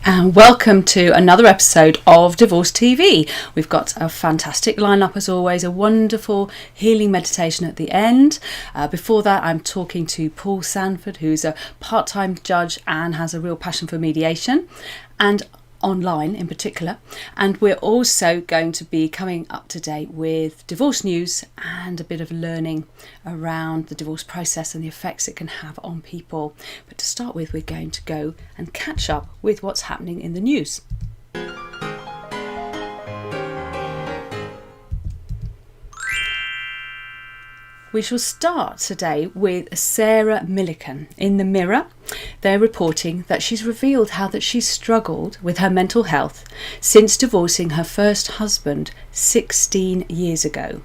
And welcome to another episode of Divorce TV. We've got a fantastic lineup as always, a wonderful healing meditation at the end. Before that, I'm talking to Paul Sanford, who's a part-time judge and has a real passion for mediation and online in particular. And we're also going to be coming up to date with divorce news and a bit of learning around the divorce process and the effects it can have on people. But to start with, we're going to go and catch up with what's happening in the news. We shall start today with Sarah Millican. In the Mirror, they're reporting that she's revealed how that she's struggled with her mental health since divorcing her first husband 16 years ago.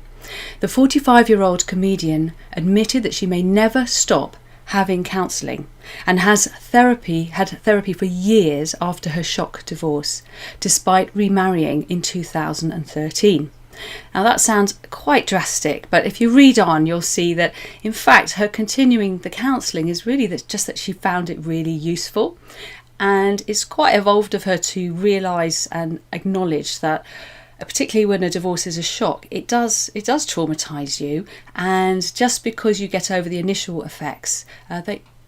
The 45-year-old comedian admitted that she may never stop having counselling and had therapy for years after her shock divorce, despite remarrying in 2013. Now that sounds quite drastic, but if you read on, you'll see that in fact her continuing the counselling is really just that she found it really useful, and it's quite evolved of her to realise and acknowledge that particularly when a divorce is a shock, it does traumatise you, and just because you get over the initial effects,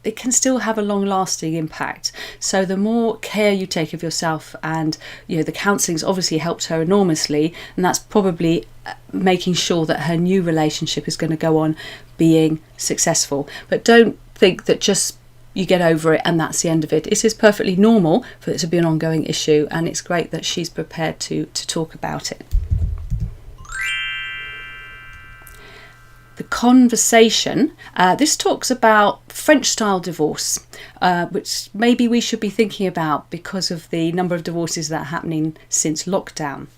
it can still have a long-lasting impact. So the more care you take of yourself, and the counselling's obviously helped her enormously, and that's probably making sure that her new relationship is going to go on being successful. But don't think that just you get over it and that's the end of it. It is perfectly normal for it to be an ongoing issue, and it's great that she's prepared to talk about it. The Conversation, this talks about French-style divorce, which maybe we should be thinking about because of the number of divorces that are happening since lockdown.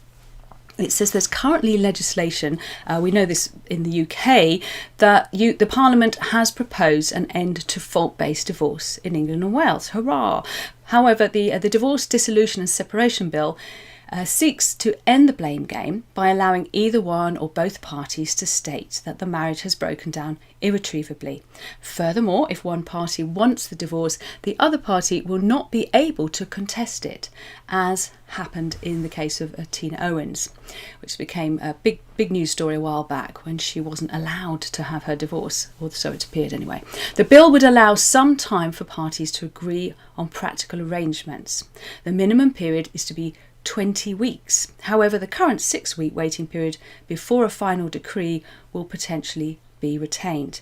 It says there's currently legislation, we know this in the UK, that the Parliament has proposed an end to fault-based divorce in England and Wales. Hurrah! However, the Divorce, Dissolution and Separation Bill seeks to end the blame game by allowing either one or both parties to state that the marriage has broken down irretrievably. Furthermore, if one party wants the divorce, the other party will not be able to contest it, as happened in the case of Tina Owens, which became a big news story a while back when she wasn't allowed to have her divorce, or so it appeared anyway. The bill would allow some time for parties to agree on practical arrangements. The minimum period is to be 20 weeks. However, the current 6-week waiting period before a final decree will potentially be retained.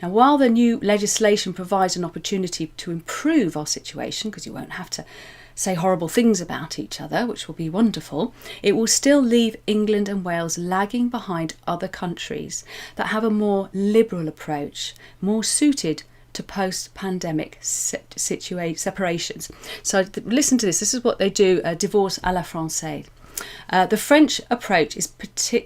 Now, while the new legislation provides an opportunity to improve our situation, because you won't have to say horrible things about each other, which will be wonderful, it will still leave England and Wales lagging behind other countries that have a more liberal approach, more suited to post-pandemic separations. So listen to this. This is what they do, divorce à la française. The French approach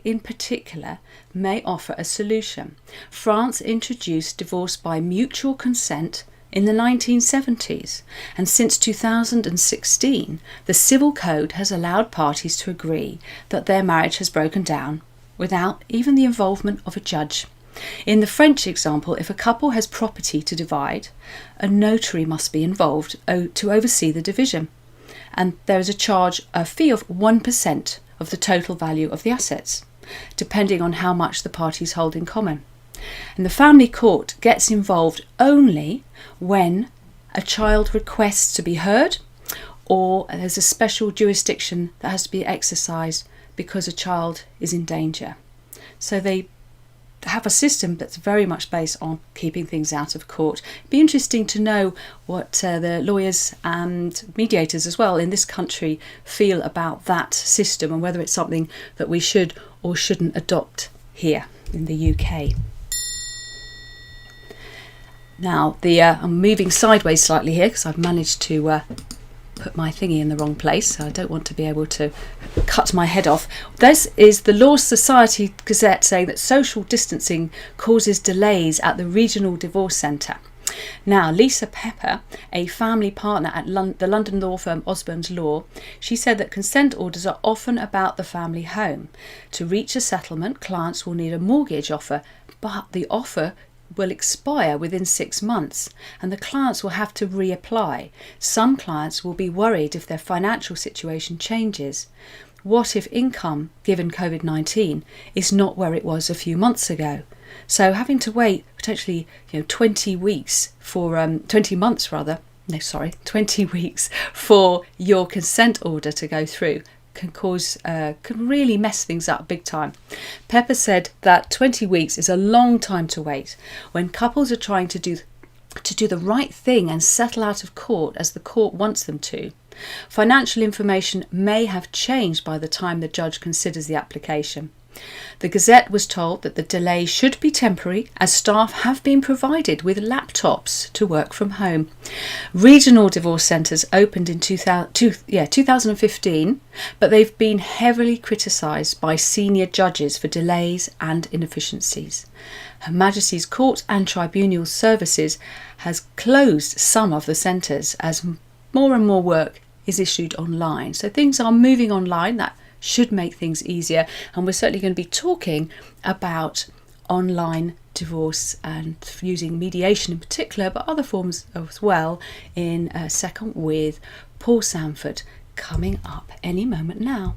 in particular may offer a solution. France introduced divorce by mutual consent in the 1970s, and since 2016, the Civil Code has allowed parties to agree that their marriage has broken down without even the involvement of a judge. In the French example, if a couple has property to divide, a notary must be involved to oversee the division, and there is a fee of 1% of the total value of the assets, depending on how much the parties hold in common. And the family court gets involved only when a child requests to be heard, or there's a special jurisdiction that has to be exercised because a child is in danger. So they have a system that's very much based on keeping things out of court. It'd be interesting to know what the lawyers and mediators as well in this country feel about that system, and whether it's something that we should or shouldn't adopt here in the UK. Now, I'm moving sideways slightly here because I've managed to put my thingy in the wrong place, so I don't want to be able to cut my head off. This is the Law Society Gazette saying that social distancing causes delays at the Regional Divorce Centre. Now, Lisa Pepper, a family partner at the London law firm Osborne's Law, she said that consent orders are often about the family home. To reach a settlement, clients will need a mortgage offer, but the offer will expire within 6 months and the clients will have to reapply. Some clients will be worried if their financial situation changes. What if income, given COVID-19, is not where it was a few months ago? So having to wait potentially 20 weeks for 20 months rather, 20 weeks for your consent order to go through can really mess things up big time. Pepper said that 20 weeks is a long time to wait when couples are trying to do the right thing and settle out of court as the court wants them to. Financial information may have changed by the time the judge considers the application. The Gazette was told that the delay should be temporary as staff have been provided with laptops to work from home. Regional divorce centres opened in 2015, but they've been heavily criticised by senior judges for delays and inefficiencies. Her Majesty's Court and Tribunal Services has closed some of the centres as more and more work is issued online. So things are moving online. That should make things easier, and we're certainly going to be talking about online divorce and using mediation in particular, but other forms as well in a second with Paul Sanford coming up any moment now.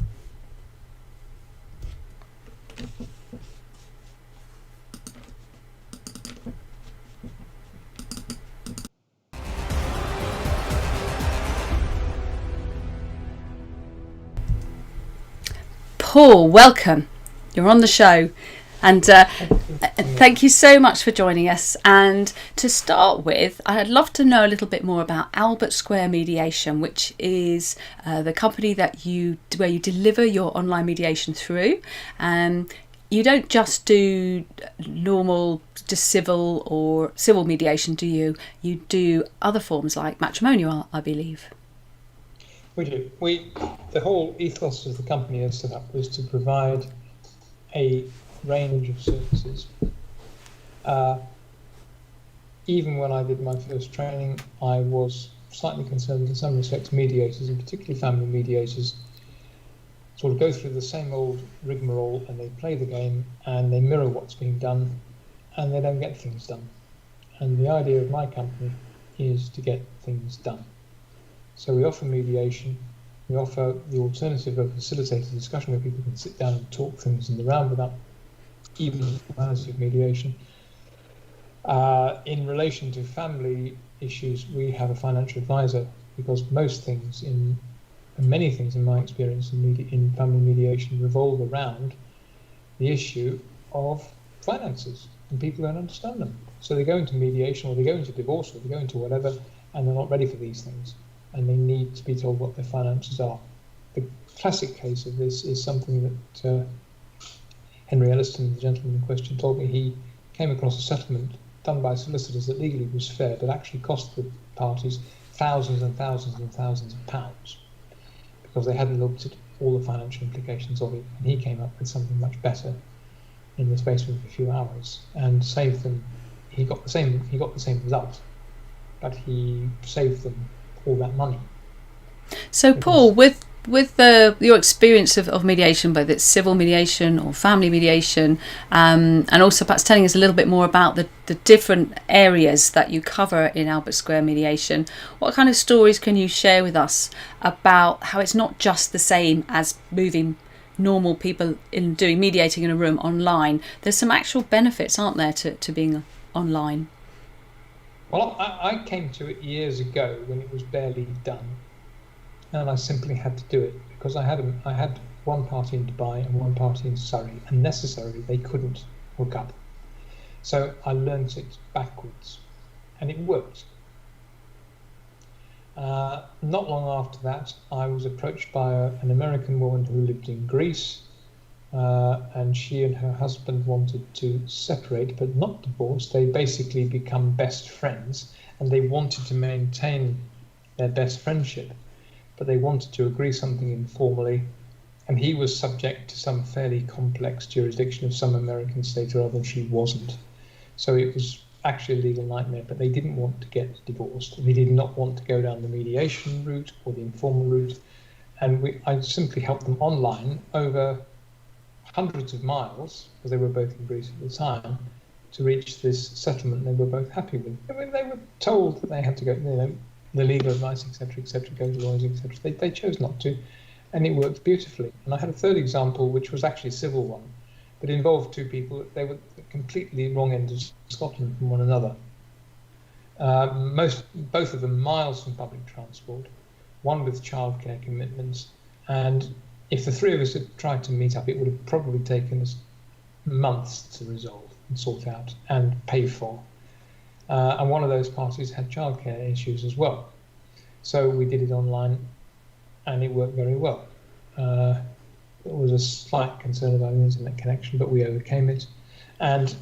Paul, welcome. You're on the show, and thank you so much for joining us. And to start with, I'd love to know a little bit more about Albert Square Mediation, which is the company where you deliver your online mediation through. You don't just do normal, just civil mediation, do you? You do other forms like matrimonial, I believe. We do. The whole ethos of the company is set up was to provide a range of services. Even when I did my first training, I was slightly concerned that in some respects mediators, and particularly family mediators, sort of go through the same old rigmarole and they play the game and they mirror what's being done and they don't get things done. And the idea of my company is to get things done. So we offer mediation, we offer the alternative of facilitated discussion where people can sit down and talk things in the round without even the formality of mediation. In relation to family issues, we have a financial advisor because many things in my experience in family mediation revolve around the issue of finances, and people don't understand them. So they go into mediation or they go into divorce or they go into whatever, and they're not ready for these things. And they need to be told what their finances are. The classic case of this is something that Henry Elliston, the gentleman in question, told me. He came across a settlement done by solicitors that legally was fair, but actually cost the parties thousands and thousands and thousands of pounds because they hadn't looked at all the financial implications of it. And he came up with something much better in the space of a few hours and saved them. He got the same result, but he saved them all that money. So Paul, with your experience of mediation, whether it's civil mediation or family mediation, and also perhaps telling us a little bit more about the different areas that you cover in Albert Square Mediation, what kind of stories can you share with us about how it's not just the same as moving normal people in doing mediating in a room online? There's some actual benefits, aren't there, to being online? Well, I came to it years ago when it was barely done, and I simply had to do it because I had one party in Dubai and one party in Surrey, and necessarily they couldn't hook up. So I learnt it backwards, and it worked. Not long after that, I was approached by an American woman who lived in Greece, and she and her husband wanted to separate, but not divorce. They basically become best friends, and they wanted to maintain their best friendship, but they wanted to agree something informally, and he was subject to some fairly complex jurisdiction of some American state or other, and she wasn't. So it was actually a legal nightmare, but they didn't want to get divorced. They did not want to go down the mediation route or the informal route, and I simply helped them online over hundreds of miles, because they were both in Greece at the time, to reach this settlement they were both happy with. I mean, they were told that they had to go, the legal advice, etc., go to lawyers, etc. They chose not to, and it worked beautifully. And I had a third example, which was actually a civil one, but involved two people. They were completely wrong ends of Scotland from one another. Both of them miles from public transport, one with childcare commitments, and if the three of us had tried to meet up, it would have probably taken us months to resolve and sort out and pay for. And one of those parties had childcare issues as well. So we did it online, and it worked very well. There was a slight concern about the internet connection, but we overcame it. And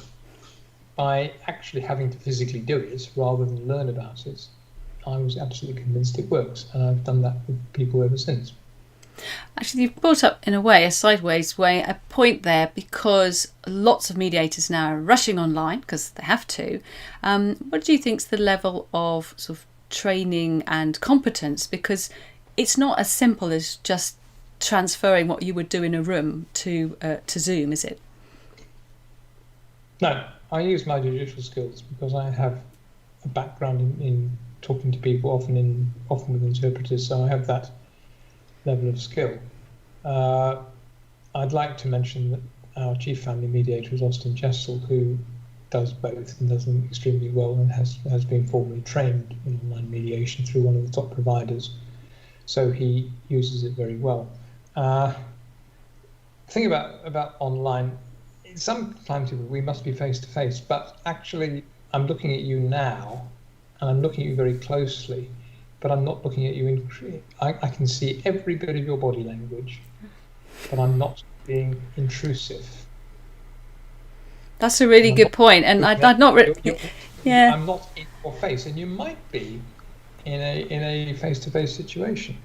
by actually having to physically do it rather than learn about it, I was absolutely convinced it works, and I've done that with people ever since. Actually, you've brought up, in a way, a sideways way, a point there, because lots of mediators now are rushing online because they have to. What do you think is the level of sort of training and competence? Because it's not as simple as just transferring what you would do in a room to Zoom, is it? No, I use my judicial skills because I have a background in talking to people, often with interpreters, so I have that level of skill. I'd like to mention that our chief family mediator is Austin Chessel, who does both and does them extremely well, and has been formally trained in online mediation through one of the top providers. So he uses it very well. The thing about online, sometimes we must be face to face, but actually I'm looking at you now, and I'm looking at you very closely, but I'm not looking at you I can see every bit of your body language, but I'm not being intrusive. That's a really good point, and I'd not yeah. I'm not in your face, and you might be in a face-to-face situation.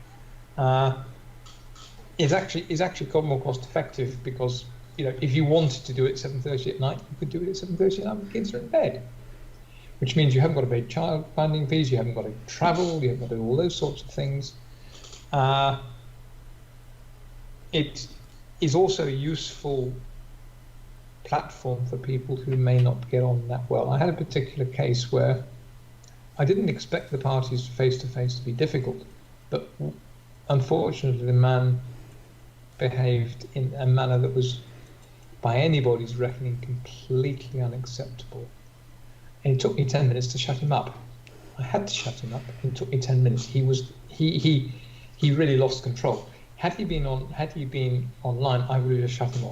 Is actually more cost effective because if you wanted to do it at 7:30 at night, you could do it at 7:30 at night when kids are in bed. Which means you haven't got to pay child funding fees, you haven't got to travel, you haven't got to do all those sorts of things. It is also a useful platform for people who may not get on that well. I had a particular case where I didn't expect the parties face-to-face to be difficult, but unfortunately the man behaved in a manner that was, by anybody's reckoning, completely unacceptable. And it took me 10 minutes to shut him up. I had to shut him up. It took me 10 minutes. He really lost control. Had he been online, I would have just shut him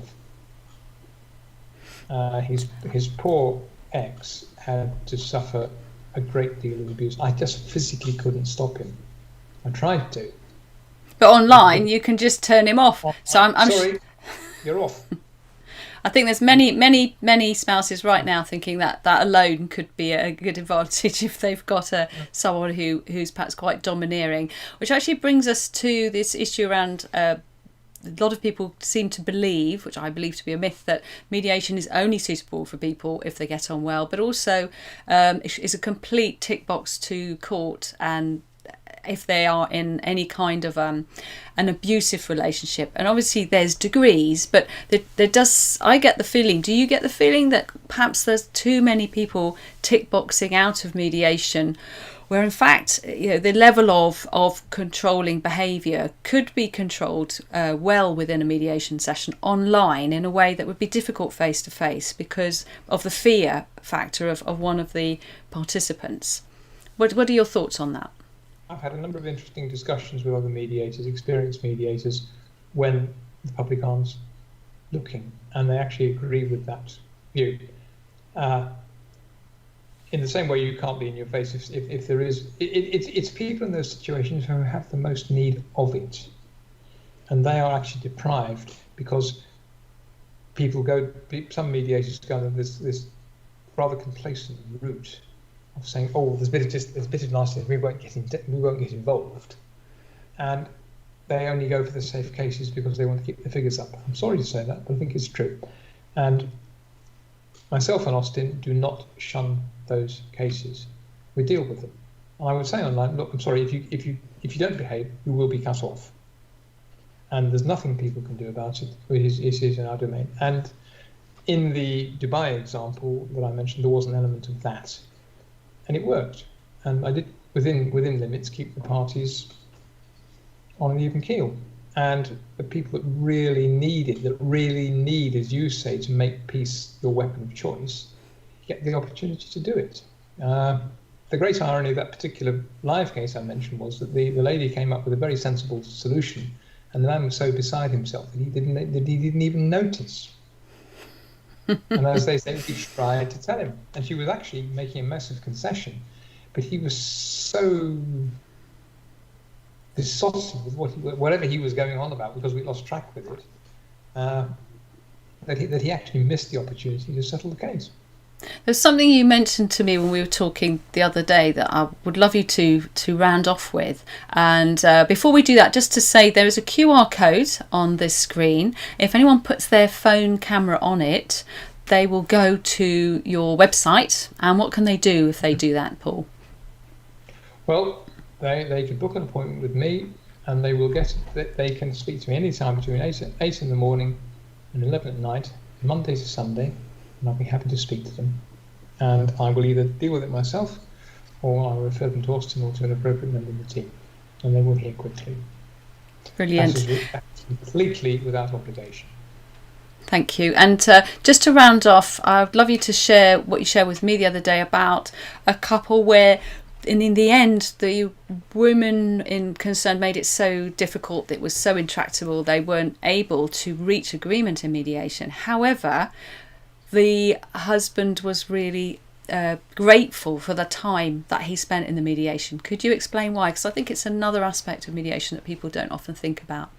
off. His poor ex had to suffer a great deal of abuse. I just physically couldn't stop him. I tried to. But online, you can just turn him off. So I'm sorry, you're off. I think there's many spouses right now thinking that alone could be a good advantage if they've got someone who's perhaps quite domineering. Which actually brings us to this issue around a lot of people seem to believe, which I believe to be a myth, that mediation is only suitable for people if they get on well, but also is a complete tick box to court and if they are in any kind of an abusive relationship. And obviously there's degrees, but there does, I get the feeling, do you get the feeling that perhaps there's too many people tick boxing out of mediation, where in fact the level of controlling behaviour could be controlled well within a mediation session online in a way that would be difficult face to face because of the fear factor of one of the participants. What are your thoughts on that? I've had a number of interesting discussions with other mediators, experienced mediators, when the public aren't looking, and they actually agree with that view. In the same way you can't be in your face if there is... It's people in those situations who have the most need of it, and they are actually deprived because some mediators go on this rather complacent route of saying, "Oh, there's a bit of nastiness. We won't get involved," and they only go for the safe cases because they want to keep the figures up. I'm sorry to say that, but I think it's true. And myself and Austin do not shun those cases. We deal with them. And I would say online, look, I'm sorry, if you don't behave, you will be cut off. And there's nothing people can do about it. It is in our domain. And in the Dubai example that I mentioned, there was an element of that, and it worked. And I did, within limits, keep the parties on an even keel. And the people that really need it, that really need, as you say, to make peace your weapon of choice, get the opportunity to do it. The great irony of that particular live case I mentioned was that the lady came up with a very sensible solution, and the man was so beside himself that he didn't even notice. And as they say, he tried to tell him, and she was actually making a massive concession, but he was so besotted with whatever he was going on about, because we lost track with it, that he actually missed the opportunity to settle the case. There's something you mentioned to me when we were talking the other day that I would love you to round off with. And before we do that, just to say there is a QR code on this screen. If anyone puts their phone camera on it, they will go to your website. And what can they do if they do that, Paul? Well, they can book an appointment with me, and they can speak to me anytime between 8 in the morning and 11 at night, Monday to Sunday. And I'll be happy to speak to them. And I will either deal with it myself, or I'll refer them to Austin or to an appropriate member of the team, and they will hear quickly. Brilliant. That's completely without obligation. Thank you. And just to round off, I'd love you to share what you shared with me the other day about a couple where, in the end, the women in concern made it so difficult, it was so intractable, they weren't able to reach agreement in mediation. However, the husband was really grateful for the time that he spent in the mediation. Could you explain why? Because I think it's another aspect of mediation that people don't often think about.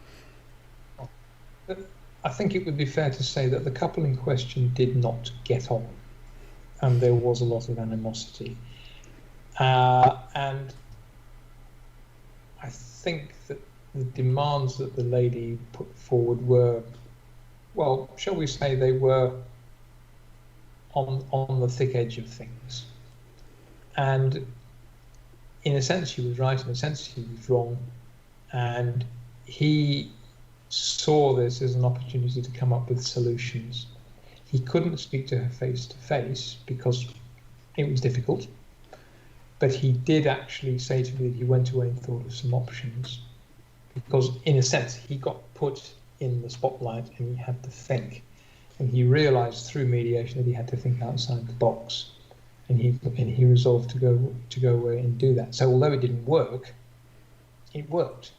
I think it would be fair to say that the couple in question did not get on, and there was a lot of animosity. And I think that the demands that the lady put forward were, well, shall we say, they were on the thick edge of things. And in a sense she was right, in a sense she was wrong, and he saw this as an opportunity to come up with solutions. He couldn't speak to her face to face because it was difficult, but he did actually say to me that he went away and thought of some options, because in a sense he got put in the spotlight and he had to think. And he realised through mediation that he had to think outside the box, and he resolved to go away and do that. So although it didn't work, it worked.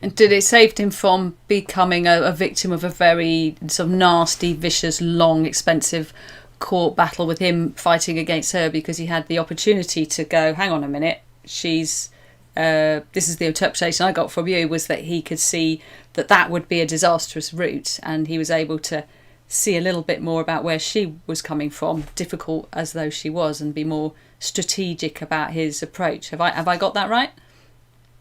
And did it save him from becoming a victim of a very sort of nasty, vicious, long, expensive court battle with him fighting against her because he had the opportunity to go, hang on a minute, this is the interpretation I got from you, was that he could see that would be a disastrous route, and he was able to see a little bit more about where she was coming from, difficult as though she was, and be more strategic about his approach. Have I got that right?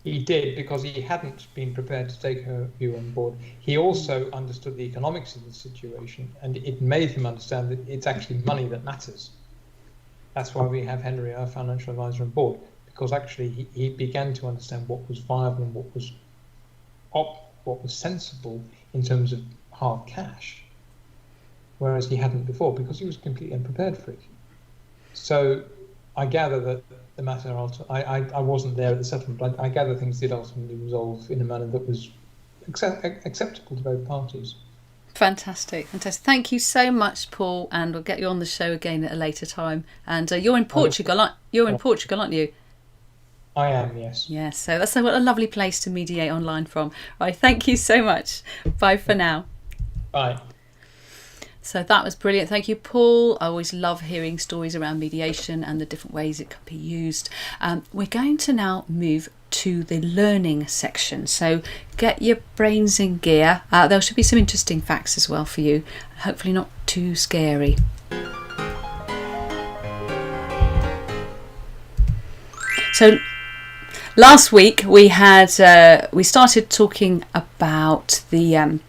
He did, because he hadn't been prepared to take her view on board. He also understood the economics of the situation, and it made him understand that it's actually money that matters. That's why we have Henry, our financial advisor, on board, because actually he began to understand what was viable and what was sensible in terms of hard cash, whereas he hadn't before, because he was completely unprepared for it. So I gather that the matter, I wasn't there at the settlement, but I gather things did ultimately resolve in a manner that was acceptable to both parties. Fantastic. Thank you so much, Paul, and we'll get you on the show again at a later time. And you're in Portugal, aren't you? I am, yes. Yes, so that's a lovely place to mediate online from. Right, thank you so much. Bye for now. Bye. So that was brilliant. Thank you, Paul. I always love hearing stories around mediation and the different ways it can be used. We're going to now move to the learning section. So get your brains in gear. There should be some interesting facts as well for you. Hopefully not too scary. So last week we started talking about the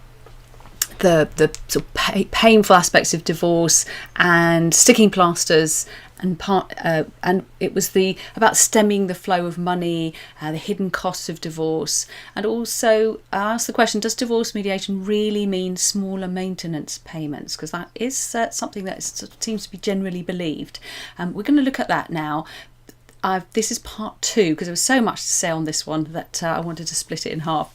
sort of painful aspects of divorce and sticking plasters and it was about stemming the flow of money, the hidden costs of divorce, and also I asked the question: does divorce mediation really mean smaller maintenance payments? Because that is something that seems to be generally believed. We're going to look at that now. This is part 2 because there was so much to say on this one that I wanted to split it in half.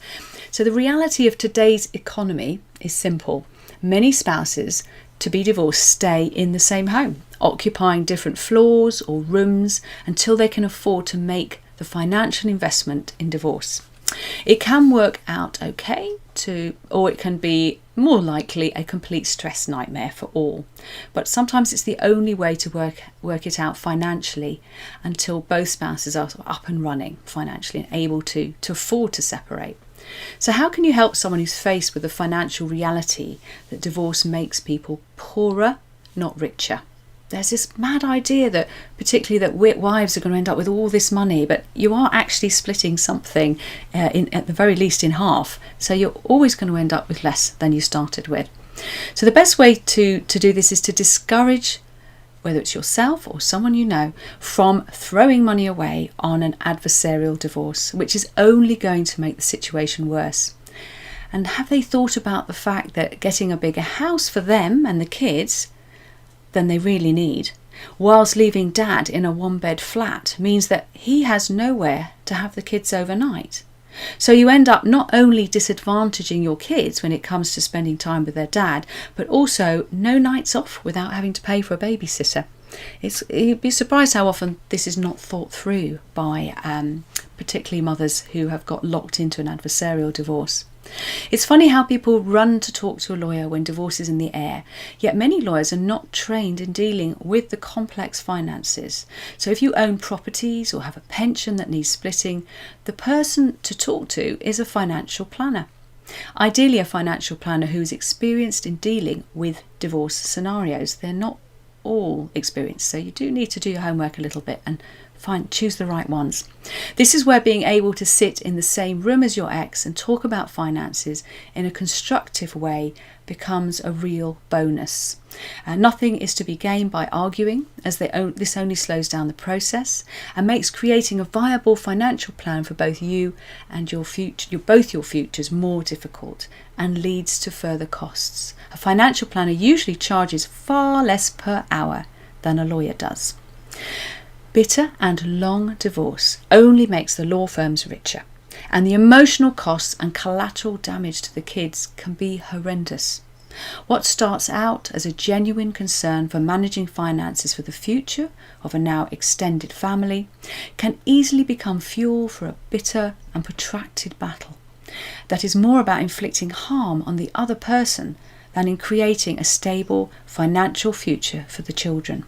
So the reality of today's economy is simple. Many spouses to be divorced stay in the same home, occupying different floors or rooms until they can afford to make the financial investment in divorce. It can work out okay, or it can be more likely a complete stress nightmare for all. But sometimes it's the only way to work it out financially until both spouses are up and running financially and able to afford to separate. So how can you help someone who's faced with the financial reality that divorce makes people poorer, not richer? There's this mad idea that particularly that wives are going to end up with all this money, but you are actually splitting something at the very least in half. So you're always going to end up with less than you started with. So the best way to do this is to discourage, whether it's yourself or someone you know, from throwing money away on an adversarial divorce, which is only going to make the situation worse. And have they thought about the fact that getting a bigger house for them and the kids than they really need, whilst leaving dad in a 1-bed flat, means that he has nowhere to have the kids overnight? So you end up not only disadvantaging your kids when it comes to spending time with their dad, but also no nights off without having to pay for a babysitter. You'd be surprised how often this is not thought through by particularly mothers who have got locked into an adversarial divorce. It's funny how people run to talk to a lawyer when divorce is in the air, yet many lawyers are not trained in dealing with the complex finances. So if you own properties or have a pension that needs splitting, the person to talk to is a financial planner. Ideally a financial planner who is experienced in dealing with divorce scenarios. They're not all experienced, so you do need to do your homework a little bit and choose the right ones. This is where being able to sit in the same room as your ex and talk about finances in a constructive way becomes a real bonus. Nothing is to be gained by arguing, as this only slows down the process and makes creating a viable financial plan for both you and your futures more difficult and leads to further costs. A financial planner usually charges far less per hour than a lawyer does. Bitter and long divorce only makes the law firms richer, and the emotional costs and collateral damage to the kids can be horrendous. What starts out as a genuine concern for managing finances for the future of a now extended family can easily become fuel for a bitter and protracted battle that is more about inflicting harm on the other person than in creating a stable financial future for the children.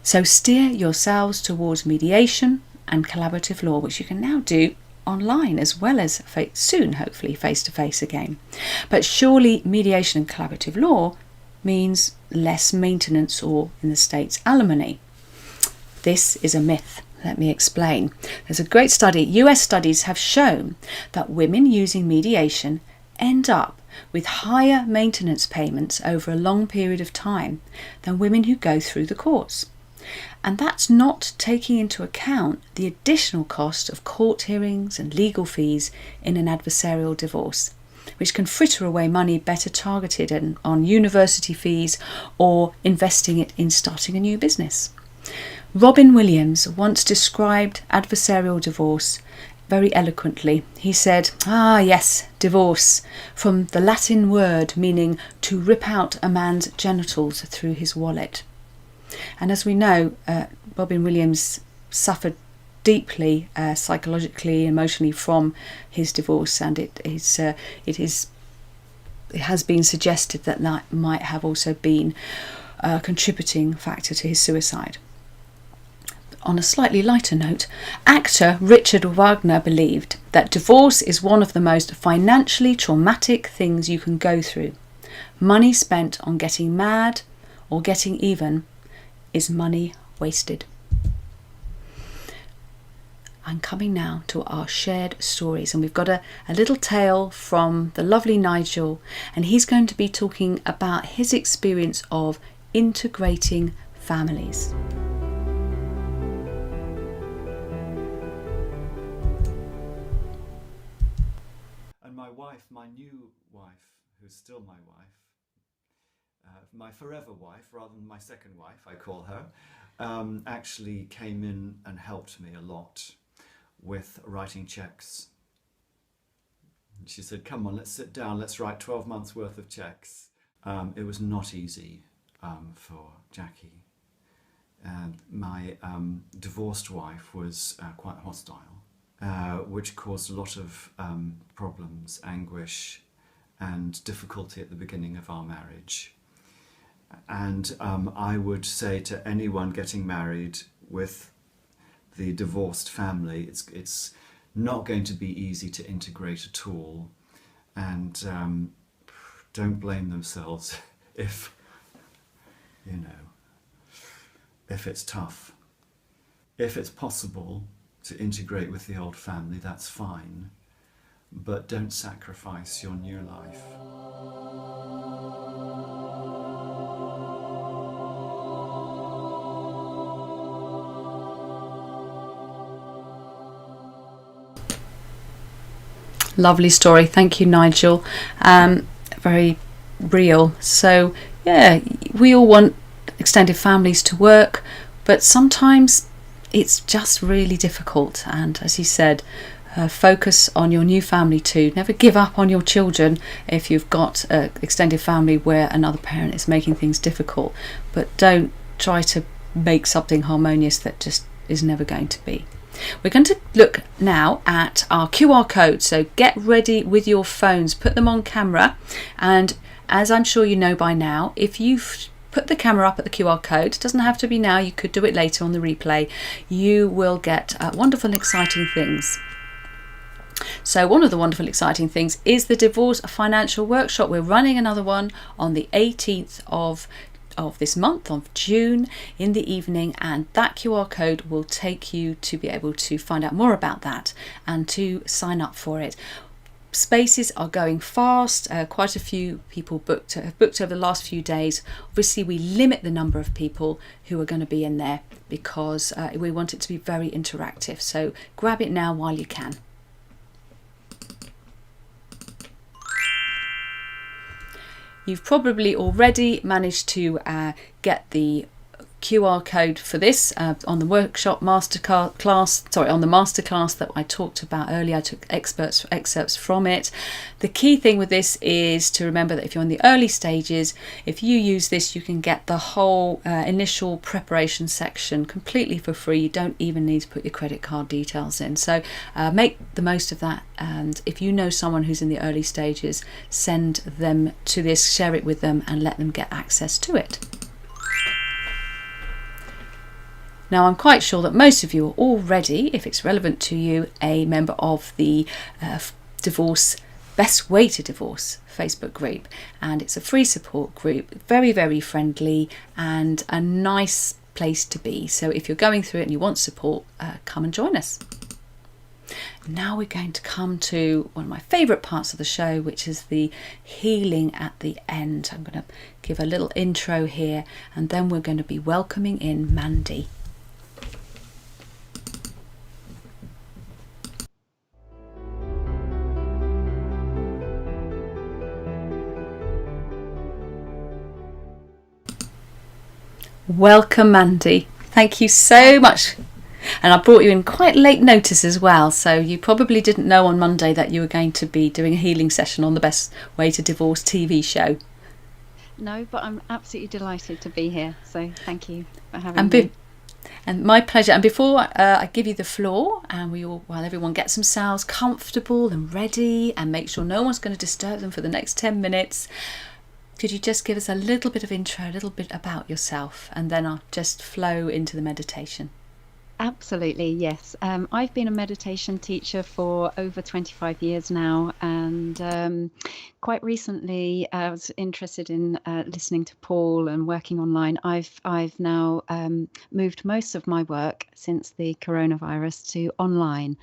So steer yourselves towards mediation and collaborative law, which you can now do online as well as soon, hopefully, face-to-face again. But surely mediation and collaborative law means less maintenance or, in the States, alimony. This is a myth. Let me explain. There's a great study. US studies have shown that women using mediation end up with higher maintenance payments over a long period of time than women who go through the courts. And that's not taking into account the additional cost of court hearings and legal fees in an adversarial divorce, which can fritter away money better targeted on university fees or investing it in starting a new business. Robin Williams once described adversarial divorce very eloquently. He said, yes, divorce, from the Latin word meaning to rip out a man's genitals through his wallet. And as we know, Robin Williams suffered deeply psychologically, emotionally from his divorce, and it has been suggested that might have also been a contributing factor to his suicide. On a slightly lighter note, actor Richard Wagner believed that divorce is one of the most financially traumatic things you can go through. Money spent on getting mad or getting even is money wasted. I'm coming now to our shared stories, and we've got a little tale from the lovely Nigel, and he's going to be talking about his experience of integrating families. wife, my new wife, who's still my wife, my forever wife, rather than my second wife, I call her, actually came in and helped me a lot with writing checks. And she said, come on, let's sit down, let's write 12 months worth of checks. It was not easy for Jackie. And my divorced wife was quite hostile, which caused a lot of problems, anguish, and difficulty at the beginning of our marriage. And I would say to anyone getting married with the divorced family, it's not going to be easy to integrate at all. And don't blame themselves if, if it's tough. If it's possible to integrate with the old family, that's fine. But don't sacrifice your new life. Lovely story. Thank you, Nigel. Very real. So, yeah, we all want extended families to work, but sometimes it's just really difficult. And as he said, focus on your new family too. Never give up on your children if you've got an extended family where another parent is making things difficult. But don't try to make something harmonious that just is never going to be. We're going to look now at our QR code, so get ready with your phones, put them on camera, and as I'm sure you know by now, if you've put the camera up at the QR code, it doesn't have to be now, you could do it later on the replay, you will get wonderful and exciting things. So one of the wonderful exciting things is the Divorce Financial Workshop. We're running another one on the 18th of this month, of June, in the evening, and that QR code will take you to be able to find out more about that and to sign up for it. Spaces are going fast. Quite a few people have booked over the last few days. Obviously, we limit the number of people who are going to be in there because we want it to be very interactive. So grab it now while you can. You've probably already managed to get the QR code for this on the workshop on the masterclass that I talked about earlier. I took excerpts from it. The key thing with this is to remember that if you're in the early stages, if you use this, you can get the whole initial preparation section completely for free. You don't even need to put your credit card details in. So make the most of that. And if you know someone who's in the early stages, send them to this, share it with them, and let them get access to it. Now, I'm quite sure that most of you are already, if it's relevant to you, a member of the Divorce Best Way to Divorce Facebook group, and it's a free support group, very, very friendly and a nice place to be. So if you're going through it and you want support, come and join us. Now we're going to come to one of my favourite parts of the show, which is the healing at the end. I'm going to give a little intro here, and then we're going to be welcoming in Mandy. Welcome, Mandy. Thank you so much. And I brought you in quite late notice as well, so you probably didn't know on Monday that you were going to be doing a healing session on the Best Way to Divorce TV show. No, but I'm absolutely delighted to be here, so thank you for having me. And my pleasure. And before I give you the floor, and while everyone gets themselves comfortable and ready and make sure no one's going to disturb them for the next 10 minutes, could you just give us a little bit of intro, a little bit about yourself, and then I'll just flow into the meditation. Absolutely, yes. I've been a meditation teacher for over 25 years now, and quite recently, I was interested in listening to Paul and working online. I've now moved most of my work since the coronavirus to online,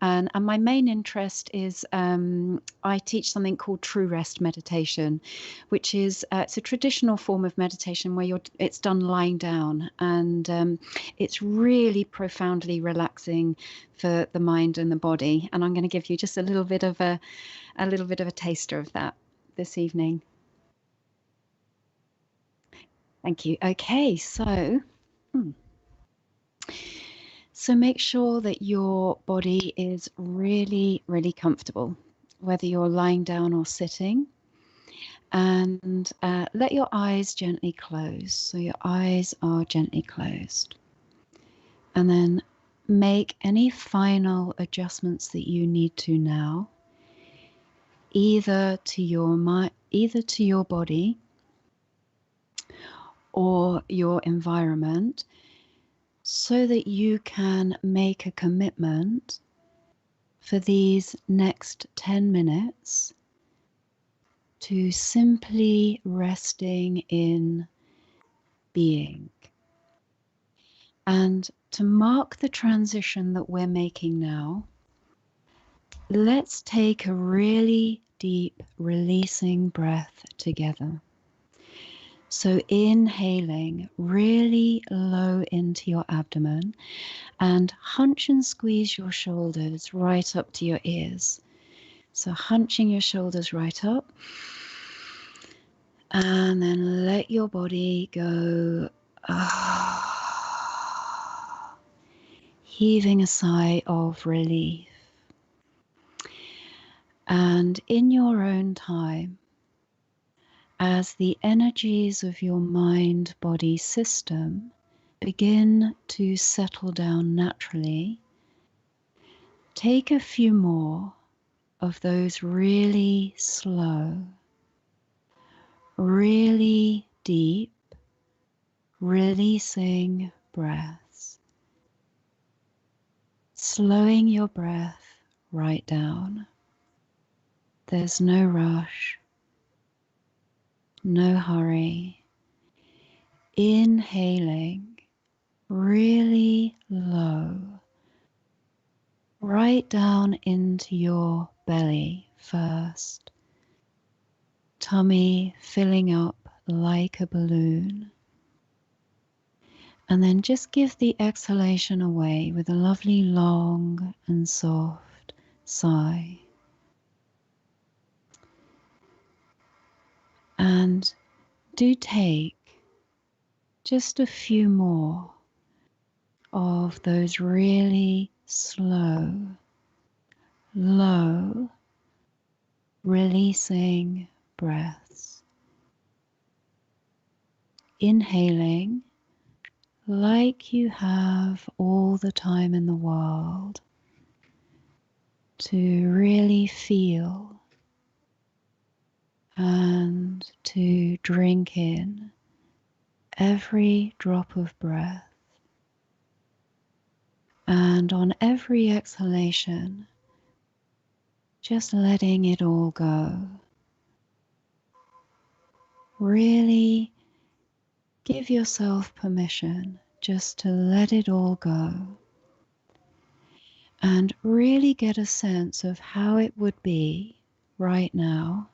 and my main interest is I teach something called True Rest meditation, which is it's a traditional form of meditation where it's done lying down, and it's really profoundly relaxing for the mind and the body. And I'm going to give you just a little bit of a taster of that this evening. Thank you. Okay, so make sure that your body is really, really comfortable, whether you're lying down or sitting, and let your eyes gently close. So your eyes are gently closed, and then make any final adjustments that you need to now, either to your body or your environment, so that you can make a commitment for these next 10 minutes to simply resting in being. And to mark the transition that we're making now, let's take a really deep releasing breath together. So inhaling really low into your abdomen and hunch and squeeze your shoulders right up to your ears. So hunching your shoulders right up, and then let your body go, heaving a sigh of relief. And in your own time, as the energies of your mind-body system begin to settle down naturally, take a few more of those really slow, really deep, releasing breaths. Slowing your breath right down. There's no rush, no hurry. Inhaling really low, right down into your belly first. Tummy filling up like a balloon. And then just give the exhalation away with a lovely long and soft sigh. And do take just a few more of those really slow, low, releasing breaths. Inhaling like you have all the time in the world to really feel and to drink in every drop of breath. And on every exhalation, just letting it all go. Really give yourself permission just to let it all go. And really get a sense of how it would be right now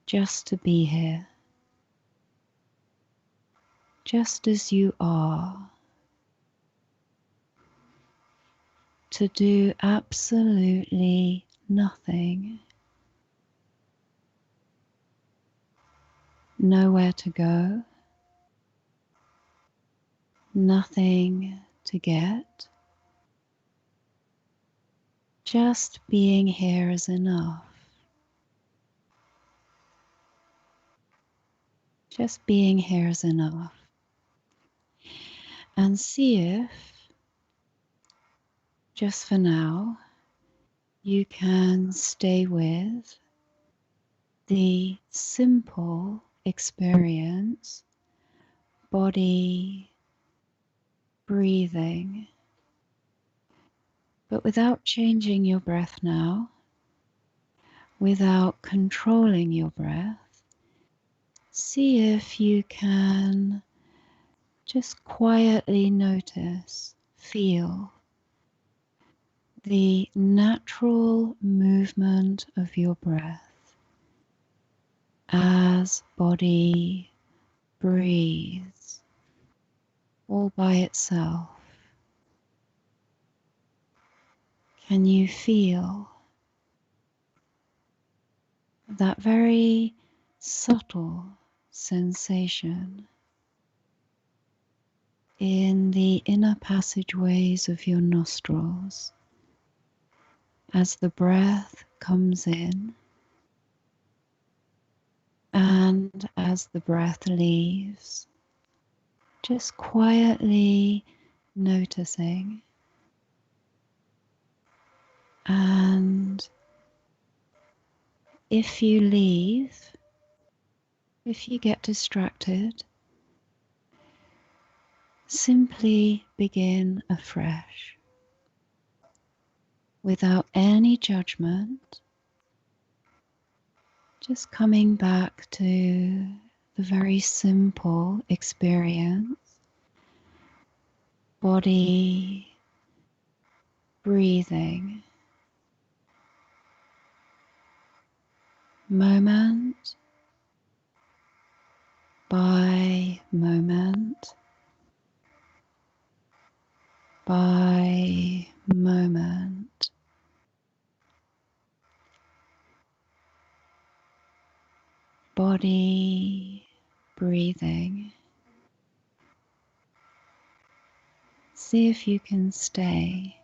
just to be here. Just as you are. To do absolutely nothing. Nowhere to go. Nothing to get. Just being here is enough. Just being here is enough. And see if, just for now, you can stay with the simple experience, body, breathing, but without changing your breath now, without controlling your breath, see if you can just quietly notice, feel the natural movement of your breath as body breathes all by itself. Can you feel that very subtle sensation in the inner passageways of your nostrils as the breath comes in and as the breath leaves? Just quietly noticing. And if you leave, if you get distracted, simply begin afresh without any judgment, just coming back to the very simple experience, body breathing, moment by moment by moment. Body breathing. See if you can stay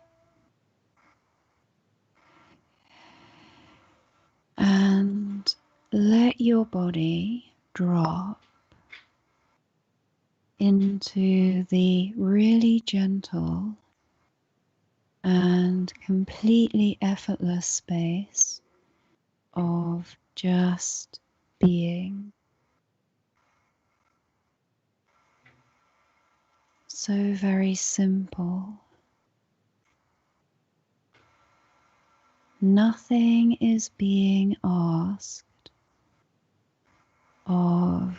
and let your body drop into the really gentle and completely effortless space of just being. So very simple. Nothing is being asked of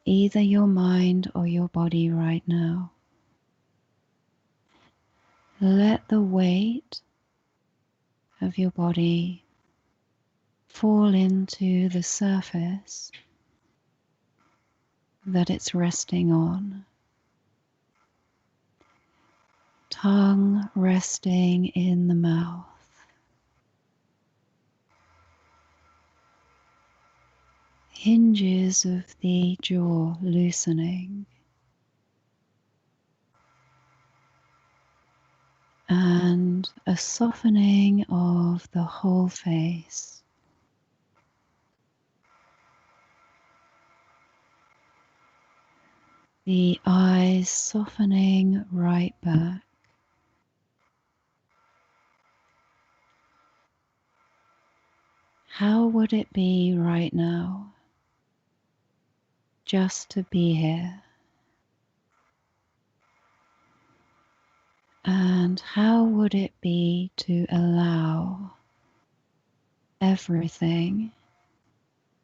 either your mind or your body right now. Let the weight of your body fall into the surface that it's resting on. Tongue resting in the mouth. Hinges of the jaw loosening. And a softening of the whole face. The eyes softening right back. How would it be right now just to be here? And how would it be to allow everything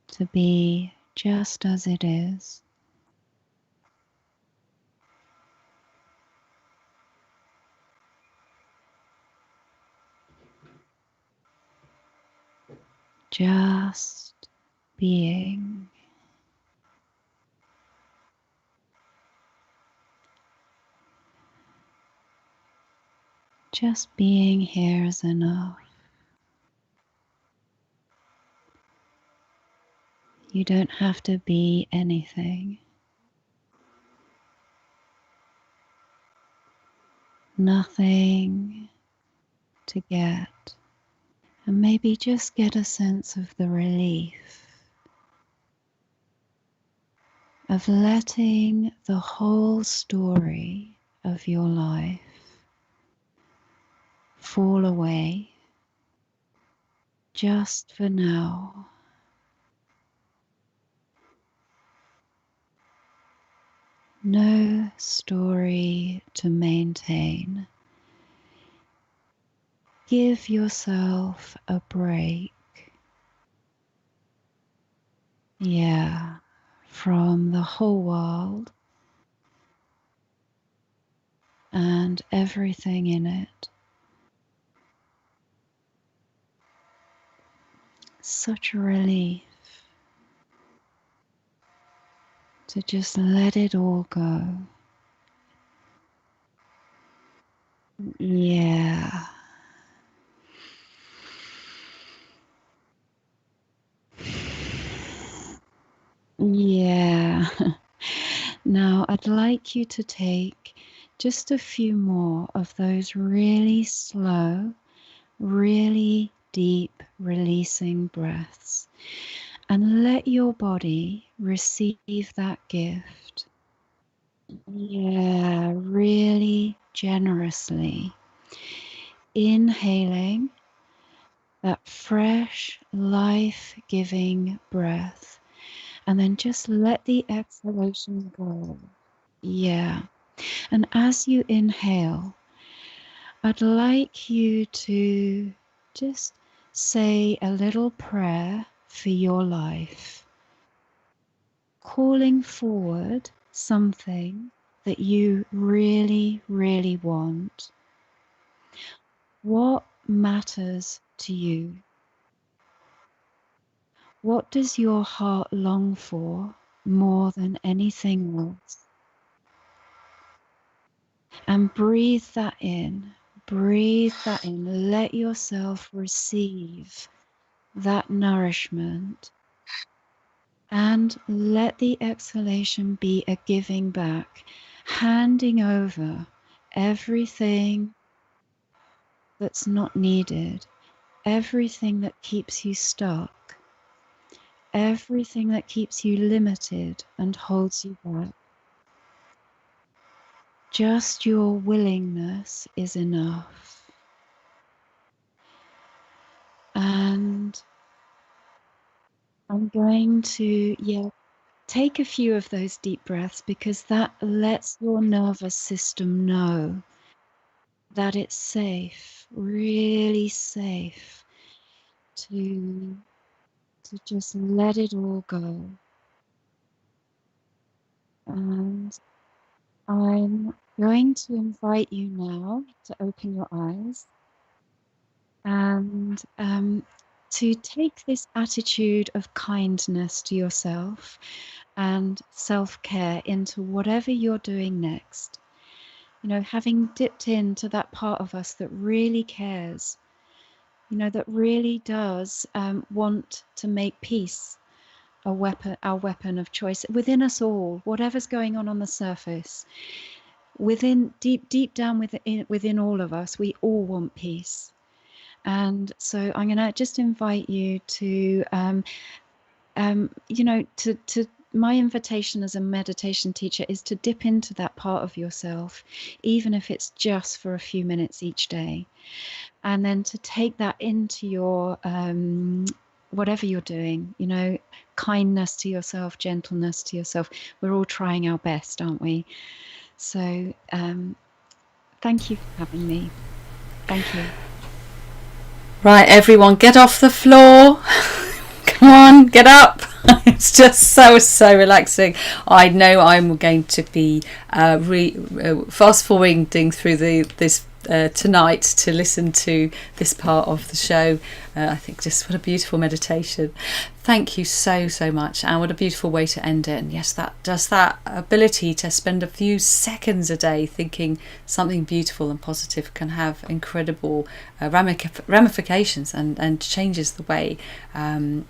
to be just as it is? Just being. Just being here is enough. You don't have to be anything. Nothing to get. And maybe just get a sense of the relief of letting the whole story of your life fall away just for now. No story to maintain. Give yourself a break Yeah, from the whole world and everything in it. Such a relief to just let it all go. Yeah. Yeah. Now I'd like you to take just a few more of those really slow, really deep releasing breaths and let your body receive that gift. Yeah, really generously. Inhaling that fresh, life-giving breath, and then just let the exhalation go. Yeah. And as you inhale, I'd like you to just say a little prayer for your life, calling forward something that you really, really want. What matters to you? What does your heart long for more than anything else? And breathe that in. Breathe that in. Let yourself receive that nourishment. And let the exhalation be a giving back, handing over everything that's not needed, everything that keeps you stuck, everything that keeps you limited and holds you back. Just your willingness is enough. And I'm going to, take a few of those deep breaths because that lets your nervous system know that it's safe, really safe to just let it all go. And I'm going to invite you now to open your eyes and to take this attitude of kindness to yourself and self-care into whatever you're doing next. You know, having dipped into that part of us that really cares, you know, that really does want to make peace our weapon of choice within us all, whatever's going on the surface. Within, deep down within all of us, we all want peace. And so I'm going to just invite you to, to my invitation as a meditation teacher is to dip into that part of yourself, even if it's just for a few minutes each day, and then to take that into your whatever you're doing, you know, kindness to yourself, gentleness to yourself. We're all trying our best, aren't we? So thank you for having me. Thank you. Right, everyone, get off the floor. Come on, get up. It's just so relaxing. I know I'm going to be fast forwarding through this tonight to listen to this part of the show. I think just what a beautiful meditation. Thank you so much, and what a beautiful way to end it. And yes, that ability to spend a few seconds a day thinking something beautiful and positive can have incredible ramifications and changes the way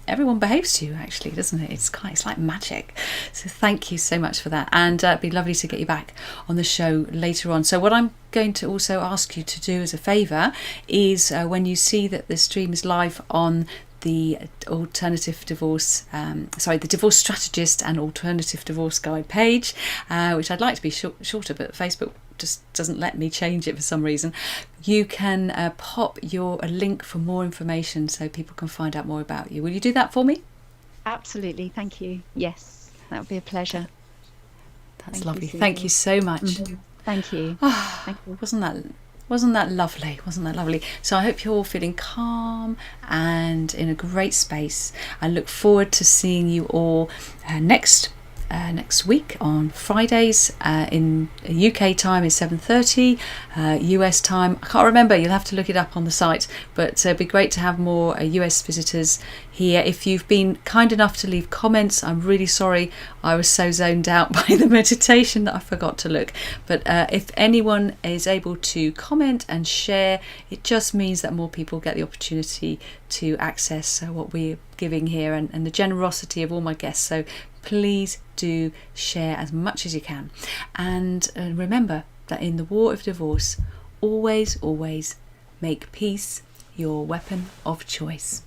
everyone behaves to you, actually, doesn't it? It's like magic. So thank you so much for that, and it'd be lovely to get you back on the show later on. So what I'm going to also ask you to do as a favour is when you see that the stream is live on the alternative divorce, the divorce strategist and alternative divorce guide page, which I'd like to be shorter, but Facebook just doesn't let me change it for some reason. You can pop a link for more information so people can find out more about you. Will you do that for me? Absolutely, thank you. Yes, that would be a pleasure. That's lovely. Thank you so much. Mm-hmm. Thank you. Thank you. Wasn't that Wasn't that lovely? Wasn't that lovely? So I hope you're all feeling calm and in a great space. I look forward to seeing you all next week on Fridays. In UK time is 7:30, US time I can't remember, you'll have to look it up on the site, but it'd be great to have more US visitors here. If you've been kind enough to leave comments, I'm really sorry, I was so zoned out by the meditation that I forgot to look, but if anyone is able to comment and share, it just means that more people get the opportunity to access what we're giving here, and the generosity of all my guests. So please do share as much as you can, and remember that in the war of divorce, always make peace your weapon of choice.